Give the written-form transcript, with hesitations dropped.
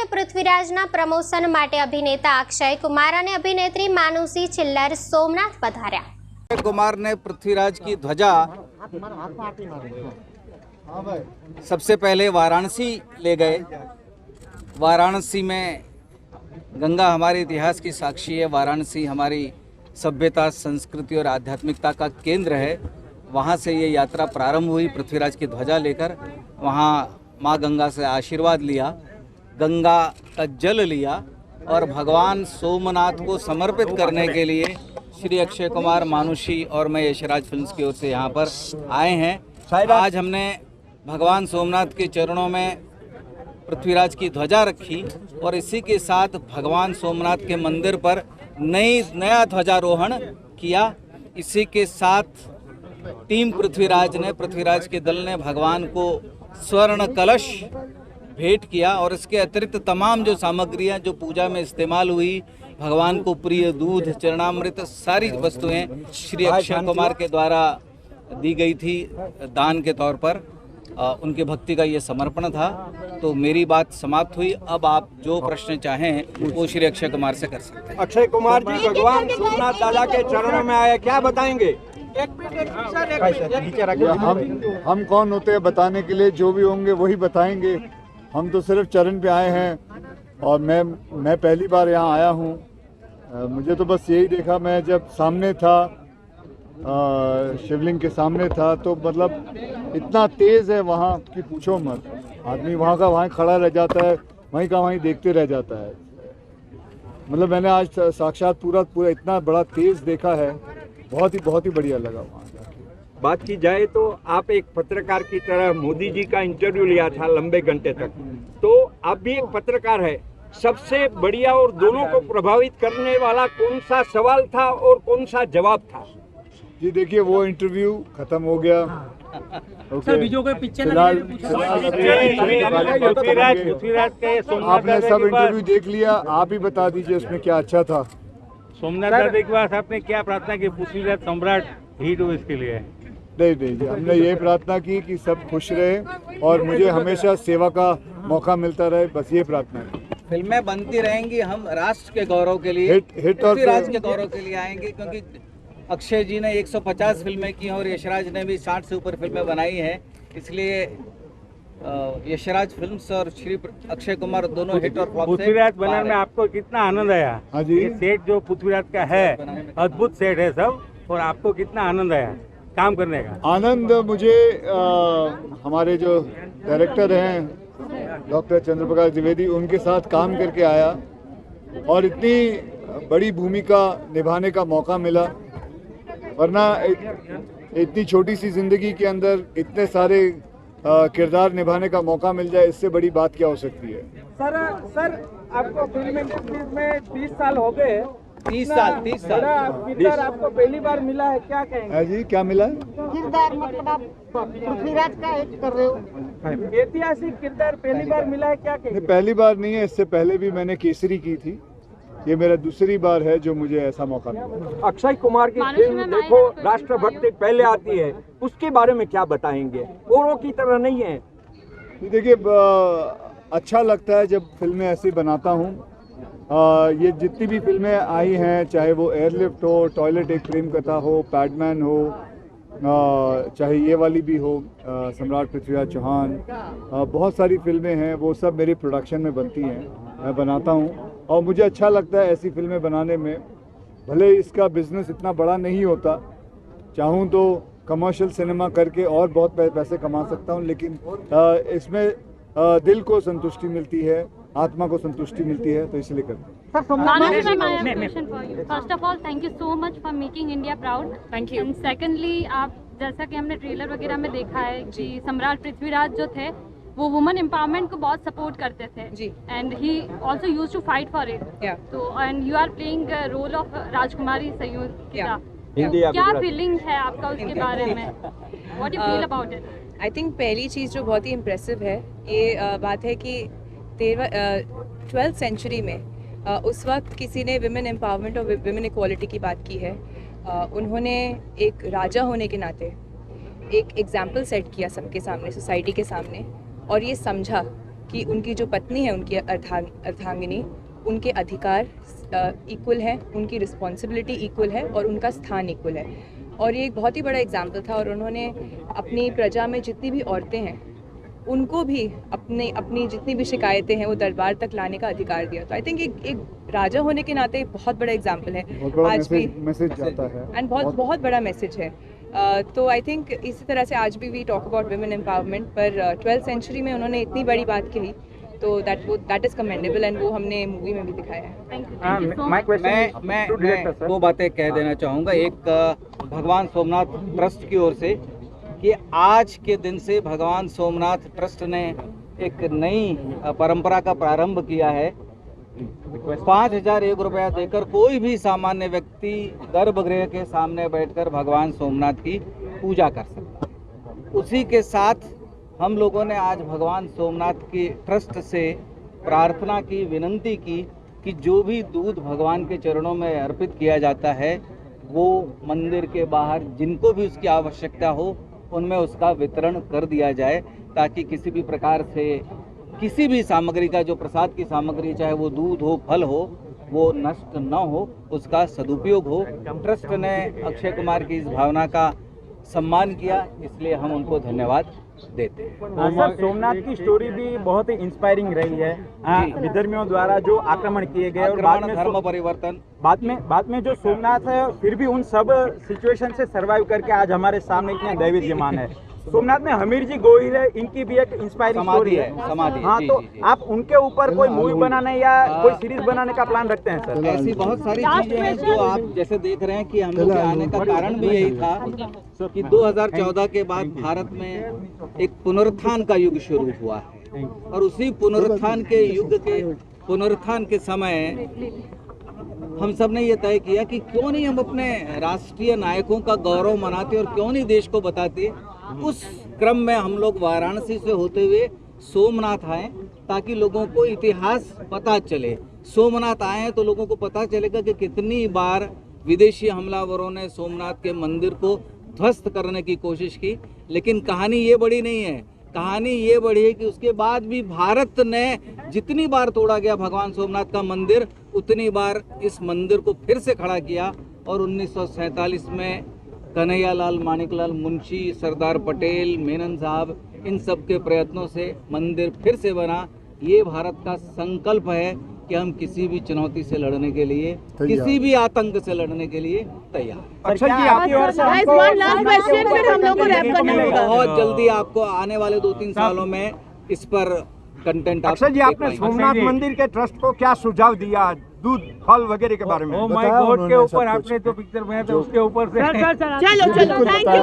સમ્રાટ પૃથ્વીરાજના પ્રમોશન માટે અભિનેતા અક્ષય કુમાર અને અભિનેત્રી માનુષી છિલ્લર સોમનાથ પધાર્યા। अक्षय कुमार ने पृथ्वीराज की ध्वजा सबसे पहले वाराणसी ले गए। वाराणसी में गंगा हमारे इतिहास की साक्षी है। वाराणसी हमारी सभ्यता, संस्कृति और आध्यात्मिकता का केंद्र है। वहाँ से ये यात्रा प्रारंभ हुई। पृथ्वीराज की ध्वजा लेकर वहाँ माँ गंगा से आशीर्वाद लिया, गंगा का जल लिया और भगवान सोमनाथ को समर्पित करने के लिए श्री अक्षय कुमार, मानुषी और मैं यशराज फिल्म्स की ओर से यहाँ पर आए हैं। आज हमने भगवान सोमनाथ के चरणों में पृथ्वीराज की ध्वजा रखी और इसी के साथ भगवान सोमनाथ के मंदिर पर नया ध्वजारोहण किया। इसी के साथ टीम पृथ्वीराज के दल ने भगवान को स्वर्ण कलश भेंट किया और इसके अतिरिक्त तमाम जो सामग्रियां जो पूजा में इस्तेमाल हुई, भगवान को प्रिय दूध, चरणामृत, सारी वस्तुएं श्री अक्षय कुमार के द्वारा दी गई थी दान के तौर पर। उनके भक्ति का ये समर्पण था। तो मेरी बात समाप्त हुई। अब आप जो प्रश्न चाहें वो श्री अक्षय कुमार से कर सकते हैं। अक्षय कुमार जी भगवान सोमनाथ दादा के चरणों में आए, क्या बताएंगे? हम कौन होते हैं बताने के लिए? जो भी होंगे वही बताएंगे। हम तो सिर्फ चरण पे आए हैं और मैं पहली बार यहाँ आया हूँ। मुझे तो बस यही देखा, मैं जब सामने था, शिवलिंग के सामने था, तो मतलब इतना तेज़ है वहाँ कि पूछो मत। आदमी वहाँ का वहीं खड़ा रह जाता है, वहीं का वहीं देखते रह जाता है। मतलब मैंने आज साक्षात पूरा इतना बड़ा तेज़ देखा है। बहुत ही बढ़िया लगा वहाँ जाके। बात की जाए तो आप एक पत्रकार की तरह मोदी जी का इंटरव्यू लिया था लंबे घंटे तक, तो आप भी एक पत्रकार है। सबसे बढ़िया और दोनों को प्रभावित करने वाला कौन सा सवाल था और कौन सा जवाब था? जी देखिए, वो इंटरव्यू खत्म हो गया। आपने सब इंटरव्यू देख लिया, आप ही बता दीजिए उसमें क्या अच्छा था। सोमनाथ दादा के बाद आपने क्या प्रार्थना की? पृथ्वीराज सम्राट हिट हो इसके लिए? नहीं, हमने ये प्रार्थना की कि सब खुश रहे और मुझे हमेशा सेवा का मौका मिलता रहे, बस ये प्रार्थना है। फिल्में बनती रहेंगी। हम राष्ट्र के गौरव के लिए, हिट और पृथ्वीराज के गौरव के लिए आएंगे, क्योंकि अक्षय जी ने 150 फिल्में की हैं और यशराज ने भी 60 से ऊपर फिल्में बनाई हैं। इसलिए यशराज फिल्म्स और श्री अक्षय कुमार दोनों हिट और फ्लॉप। पृथ्वीराज बनाने में आपको कितना आनंद आया? हाँ जी, ये सेट जो पृथ्वीराज का है, अद्भुत सेट है सब, और आपको कितना आनंद आया काम करने का? आनंद मुझे हमारे जो डायरेक्टर हैं डॉक्टर चंद्रप्रकाश द्विवेदी, उनके साथ काम करके आया और इतनी बड़ी भूमिका निभाने का मौका मिला। वरना इतनी छोटी सी जिंदगी के अंदर इतने सारे किरदार निभाने का मौका मिल जाए, इससे बड़ी बात क्या हो सकती है? सर आपको फिल्म इंडस्ट्री में 30 साल हो गए। 30 साल किरदार आपको पहली बार मिला है, क्या कहेंगे? जी, क्या मिला? किरदार मतलब आप पृथ्वीराज का एक कर रहे हो। ऐतिहासिक किरदार पहली बार मिला है, क्या कहेंगे? पहली बार नहीं है, इससे पहले भी मैंने केसरी की थी। ये मेरा दूसरी बार है जो मुझे ऐसा मौका मिला। अक्षय कुमार की फिल्म देखो, राष्ट्रभक्ति पहले आती है, उसके बारे में क्या बताएंगे? औरों की तरह नहीं है। देखिए, अच्छा लगता है जब फिल्में ऐसी बनाता हूँ। ये जितनी भी फिल्में आई हैं, चाहे वो एयरलिफ्ट हो, टॉयलेट एक प्रेम कथा हो, पैडमैन हो, चाहे ये वाली भी हो, सम्राट पृथ्वीराज चौहान, बहुत सारी फिल्में हैं, वो सब मेरी प्रोडक्शन में बनती हैं, मैं बनाता हूँ और मुझे अच्छा लगता है ऐसी फिल्में बनाने में। भले इसका बिजनेस इतना बड़ा नहीं होता, चाहूँ तो कमर्शियल सिनेमा करके और बहुत पैसे कमा सकता हूँ, लेकिन इसमें दिल को संतुष्टि मिलती है, आत्मा को संतुष्टि मिलती है, तो इसलिए करते हैं। First of all thank you so much for making India proud. Thank you. And secondly, आप जैसा कि हमने ट्रेलर वगैरह में देखा है कि सम्राट पृथ्वीराज जो थे वो वुमेन एम्पावरमेंट को बहुत सपोर्ट करते थे जी, and he also used to fight for it. तो and you are playing role of Rajkumari Sayuja. क्या फीलिंग है आपका उसके बारे में? What you feel about it? I think पहली चीज़ जो बहुत ही इम्प्रेसिव है ये बात है कि 12th सेंचुरी में उस वक्त किसी ने विमेन एम्पावरमेंट और विमेन इक्वालिटी की बात की है। उन्होंने एक राजा होने के नाते एक एग्जाम्पल सेट किया सबके सामने, सोसाइटी के सामने, और ये समझा कि उनकी जो पत्नी है, उनकी अर्धांगिनी, उनके अधिकार इक्वल है, उनकी रिस्पॉन्सिबिलिटी इक्वल है और उनका स्थान इक्वल है। और ये एक बहुत ही बड़ा एग्जाम्पल था और उन्होंने अपनी प्रजा में जितनी भी औरतें हैं उनको भी अपनी जितनी भी शिकायतें हैं वो दरबार तक लाने का अधिकार दिया। तो आई थिंक एक राजा होने के नाते एक बहुत बड़ा एग्जाम्पल है आज भी, मैसेज जाता है एंड बहुत बड़ा मैसेज है। तो आई थिंक इसी तरह से आज भी we talk about women empowerment, पर 12th सेंचुरी में उन्होंने इतनी बड़ी बात कही, तो दैट इज कमेंडेबल एंड वो हमने मूवी में भी दिखाया है। मैं दो बातें कह देना चाहूँगा। एक भगवान सोमनाथ ट्रस्ट की ओर से कि आज के दिन से भगवान सोमनाथ ट्रस्ट ने एक नई परंपरा का प्रारंभ किया है। 5,001 रुपया देकर कोई भी सामान्य व्यक्ति गर्भगृह के सामने बैठकर भगवान सोमनाथ की पूजा कर सकता है। उसी के साथ हम लोगों ने आज भगवान सोमनाथ की ट्रस्ट से प्रार्थना की, विनंती की कि जो भी दूध भगवान के चरणों में अर्पित किया जाता है वो मंदिर के बाहर जिनको भी उसकी आवश्यकता हो उनमें उसका वितरण कर दिया जाए, ताकि किसी भी प्रकार से किसी भी सामग्री का, जो प्रसाद की सामग्री चाहे वो दूध हो, फल हो, वो नष्ट न हो, उसका सदुपयोग हो। ट्रस्ट ने अक्षय कुमार की इस भावना का सम्मान किया, इसलिए हम उनको धन्यवाद देते हैं। सर, सोमनाथ की स्टोरी भी बहुत ही इंस्पायरिंग रही है। विधर्मियों द्वारा जो आक्रमण किए गए और बाद में धर्म परिवर्तन, बाद में जो सोमनाथ है फिर भी उन सब सिचुएशन से सरवाइव करके आज हमारे सामने इतने दैवीयमान है। सोमनाथ में हमीर जी गोहिल है, इनकी भी एक इंस्पायरिंग स्टोरी है। समाधि। हाँ, तो आप उनके ऊपर कोई मूवी बनाने या कोई सीरीज बनाने का प्लान रखते हैं सर? ऐसी बहुत सारी चीजें हैं जो आप जैसे देख रहे हैं कि हम लोग के आने का कारण भी यही था कि 2014 के बाद भारत में एक पुनरुत्थान का युग शुरू हुआ है और उसी पुनरुत्थान के युग के पुनरुत्थान के समय हम सब ने ये तय किया कि क्यों नहीं हम अपने राष्ट्रीय नायकों का गौरव मनाते और क्यों नहीं देश को बताते। उस क्रम में हम लोग वाराणसी से होते हुए सोमनाथ आए ताकि लोगों को इतिहास पता चले। सोमनाथ आए हैं तो लोगों को पता चलेगा कि कितनी बार विदेशी हमलावरों ने सोमनाथ के मंदिर को ध्वस्त करने की कोशिश की, लेकिन कहानी ये बड़ी नहीं है। कहानी ये बड़ी है कि उसके बाद भी भारत ने जितनी बार तोड़ा गया भगवान सोमनाथ का मंदिर, उतनी बार इस मंदिर को फिर से खड़ा किया और 1947 में कन्हैयालाल, माणिकलाल मुंशी, सरदार पटेल, मेनन साहब, इन सब के प्रयत्नों से मंदिर फिर से बना। ये भारत का संकल्प है कि हम किसी भी चुनौती से लड़ने के लिए, किसी भी आतंक से लड़ने के लिए तैयार। अक्षय जी, आपकी ओर से हमको बहुत जल्दी आपको आने वाले 2-3 सालों में इस पर कंटेंट। अक्षय जी, आपने सोमनाथ मंदिर के ट्रस्ट को क्या सुझाव दिया दूध, फल वगैरह के बारे में? ओ माय गॉड के ऊपर आपने जो पिक्चर बनाया था उसके ऊपर से चलो थैंक यू।